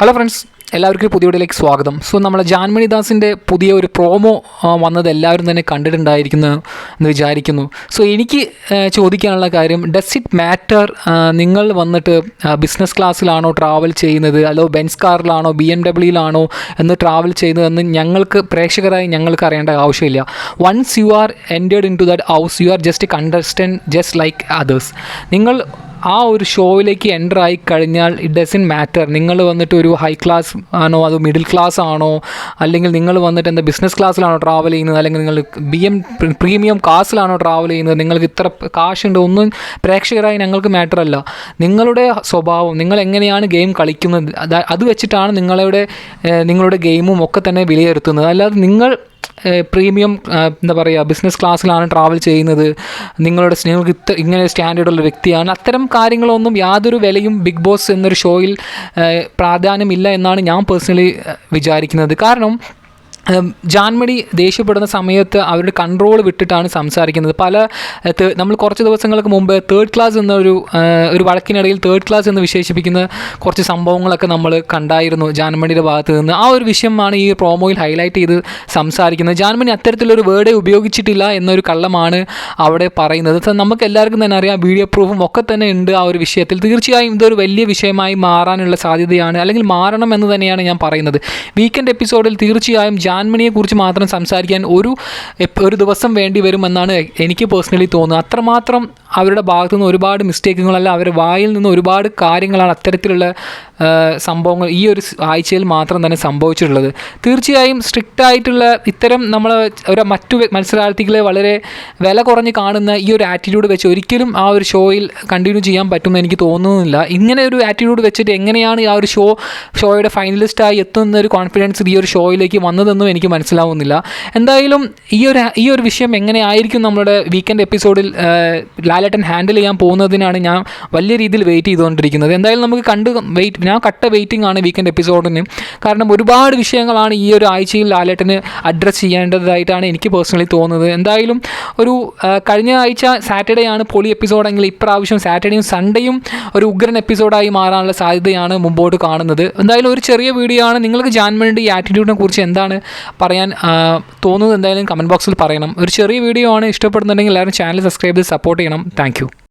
Hello friends, എല്ലാവർക്കും പുതിയ വീഡിയോയിലേക്ക് സ്വാഗതം. നമ്മളെ ജാൻമണി ദാസിൻ്റെ പുതിയ ഒരു പ്രോമോ വന്നത് എല്ലാവരും തന്നെ കണ്ടിട്ടുണ്ടായിരിക്കുന്നു എന്ന് വിചാരിക്കുന്നു. എനിക്ക് ചോദിക്കാനുള്ള കാര്യം, ഡസ് ഇറ്റ് മാറ്റർ നിങ്ങൾ വന്നിട്ട് ബിസിനസ് ക്ലാസ്സിലാണോ ട്രാവൽ ചെയ്യുന്നത്, അതോ ബെൻസ് കാറിലാണോ BMW എന്ന് ട്രാവൽ ചെയ്യുന്നതെന്ന് ഞങ്ങൾക്ക് പ്രേക്ഷകരായി ഞങ്ങൾക്ക് അറിയേണ്ട ആവശ്യമില്ല. Once you are entered into that house, you are just contestant just like others. നിങ്ങൾ ആ ഒരു ഷോയിലേക്ക് എൻ്റർ ആയി കഴിഞ്ഞാൽ ഇറ്റ് ഡസൻറ്റ് മാറ്റർ നിങ്ങൾ വന്നിട്ട് ഒരു ഹൈ ക്ലാസ് ആണോ അതോ മിഡിൽ ക്ലാസ് ആണോ, അല്ലെങ്കിൽ നിങ്ങൾ വന്നിട്ട് എന്താ ബിസിനസ് ക്ലാസ്സിലാണോ ട്രാവൽ ചെയ്യുന്നത്, അല്ലെങ്കിൽ നിങ്ങൾ പ്രീമിയം കാസിലാണോ ട്രാവൽ ചെയ്യുന്നത്, നിങ്ങൾക്ക് ഇത്ര കാശുണ്ട്, ഒന്നും പ്രേക്ഷകരായി ഞങ്ങൾക്ക് മാറ്റർ അല്ല. നിങ്ങളുടെ സ്വഭാവം, നിങ്ങൾ എങ്ങനെയാണ് ഗെയിം കളിക്കുന്നത്, അത് വെച്ചിട്ടാണ് നിങ്ങളുടെ ഗെയിമും ഒക്കെ തന്നെ വിലയിരുത്തുന്നത്. അല്ലാതെ നിങ്ങൾ പ്രീമിയം എന്താ പറയുക ബിസിനസ് ക്ലാസ്സിലാണ് ട്രാവൽ ചെയ്യുന്നത്, നിങ്ങൾക്ക് ഇങ്ങനെ സ്റ്റാൻഡേർഡുള്ള വ്യക്തിയാണ്, അത്തരം കാര്യങ്ങളൊന്നും യാതൊരു വിലയും ബിഗ് ബോസ് എന്നൊരു ഷോയിൽ പ്രാധാന്യമില്ല എന്നാണ് ഞാൻ പേഴ്സണലി വിചാരിക്കുന്നത്. കാരണം ജാൻമണി ദേഷ്യപ്പെടുന്ന സമയത്ത് അവരുടെ കൺട്രോൾ വിട്ടിട്ടാണ് സംസാരിക്കുന്നത്. നമ്മൾ കുറച്ച് ദിവസങ്ങൾക്ക് മുമ്പ് തേർഡ് ക്ലാസ് എന്നൊരു വഴക്കിനിടയിൽ തേർഡ് ക്ലാസ് എന്ന് വിശേഷിപ്പിക്കുന്ന കുറച്ച് സംഭവങ്ങളൊക്കെ നമ്മൾ കണ്ടായിരുന്നു ജാൻമണിയുടെ ഭാഗത്ത് നിന്ന്. ആ ഒരു വിഷയമാണ് ഈ പ്രോമോയിൽ ഹൈലൈറ്റ് ചെയ്ത് സംസാരിക്കുന്നത്. ജാൻമണി അത്തരത്തിലൊരു വേർഡേ ഉപയോഗിച്ചിട്ടില്ല എന്നൊരു കള്ളമാണ് അവിടെ പറയുന്നത്. നമുക്ക് എല്ലാവർക്കും തന്നെ അറിയാം, വീഡിയോ പ്രൂഫും ഒക്കെ തന്നെ ഉണ്ട് ആ ഒരു വിഷയത്തിൽ. തീർച്ചയായും ഇതൊരു വലിയ വിഷയമായി മാറാനുള്ള സാധ്യതയാണ്, അല്ലെങ്കിൽ മാറണം എന്ന് തന്നെയാണ് ഞാൻ പറയുന്നത്. വീക്കെൻഡ് എപ്പിസോഡിൽ തീർച്ചയായും ജാൻമണിയെക്കുറിച്ച് മാത്രം സംസാരിക്കാൻ ഒരു ദിവസം വേണ്ടി വരുമെന്നാണ് എനിക്ക് പേഴ്സണലി തോന്നുന്നത്. അത്രമാത്രം അവരുടെ ഭാഗത്തു നിന്ന് ഒരുപാട് മിസ്റ്റേക്കുകളല്ല, അവരുടെ വായിൽ നിന്ന് ഒരുപാട് കാര്യങ്ങളാണ് അത്തരത്തിലുള്ള സംഭവങ്ങൾ ഈ ഒരു ആഴ്ചയിൽ മാത്രം തന്നെ സംഭവിച്ചിട്ടുള്ളത്. തീർച്ചയായും സ്ട്രിക്റ്റ് ആയിട്ടുള്ള ഇത്തരം മറ്റു മത്സരാർത്ഥികളെ വളരെ വില കുറഞ്ഞ് കാണുന്ന ഈ ഒരു ആറ്റിറ്റ്യൂഡ് വെച്ച് ഒരിക്കലും ആ ഒരു ഷോയിൽ കണ്ടിന്യൂ ചെയ്യാൻ പറ്റുമെന്ന് എനിക്ക് തോന്നുന്നില്ല. ഇങ്ങനെ ഒരു ആറ്റിറ്റ്യൂഡ് വെച്ചിട്ട് എങ്ങനെയാണ് ആ ഒരു ഷോയുടെ ഫൈനലിസ്റ്റായി എത്തുന്ന ഒരു കോൺഫിഡൻസ് ഈ ഒരു ഷോയിലേക്ക് വന്നതെന്നും എനിക്ക് മനസ്സിലാവുന്നില്ല. എന്തായാലും ഈ ഒരു വിഷയം എങ്ങനെയായിരിക്കും നമ്മുടെ വീക്കെൻഡ് എപ്പിസോഡിൽ ലാലേട്ടൻ ഹാൻഡിൽ ചെയ്യാൻ പോകുന്നതിനാണ് ഞാൻ വലിയ രീതിയിൽ വെയിറ്റ് ചെയ്തുകൊണ്ടിരിക്കുന്നത്. എന്തായാലും നമുക്ക് ഞാൻ വെയിറ്റിംഗ് ആണ് വീക്കെൻഡ് എപ്പിസോഡിന്. കാരണം ഒരുപാട് വിഷയങ്ങളാണ് ഈ ഒരു ആഴ്ചയിൽ ലാലേട്ടന് അഡ്രസ്സ് ചെയ്യേണ്ടതായിട്ടാണ് എനിക്ക് പേഴ്സണലി തോന്നുന്നത്. എന്തായാലും കഴിഞ്ഞ ആഴ്ച സാറ്റർഡേ ആണ് പൊളി എപ്പിസോഡെങ്കിൽ ഇപ്രാവശ്യം സാറ്റർഡേയും സൺഡേയും ഒരു ഉഗ്രൻ എപ്പിസോഡായി മാറാനുള്ള സാധ്യതയാണ് മുമ്പോട്ട് കാണുന്നത്. എന്തായാലും ഒരു ചെറിയ വീഡിയോ ആണ്. നിങ്ങൾക്ക് ജാൻമണിയുടെ ഈ ആറ്റിറ്റ്യൂഡിനെ കുറിച്ച് എന്താണ് പറയാൻ തോന്നുന്നത് എന്തായാലും കമൻറ്റ് ബോക്സിൽ പറയണം. ഒരു ചെറിയ വീഡിയോ ആണ്. ഇഷ്ടപ്പെടുന്നുണ്ടെങ്കിൽ എല്ലാവരും ചാനൽ സബ്സ്ക്രൈബ് ചെയ്ത് സപ്പോർട്ട് ചെയ്യണം. Thank you.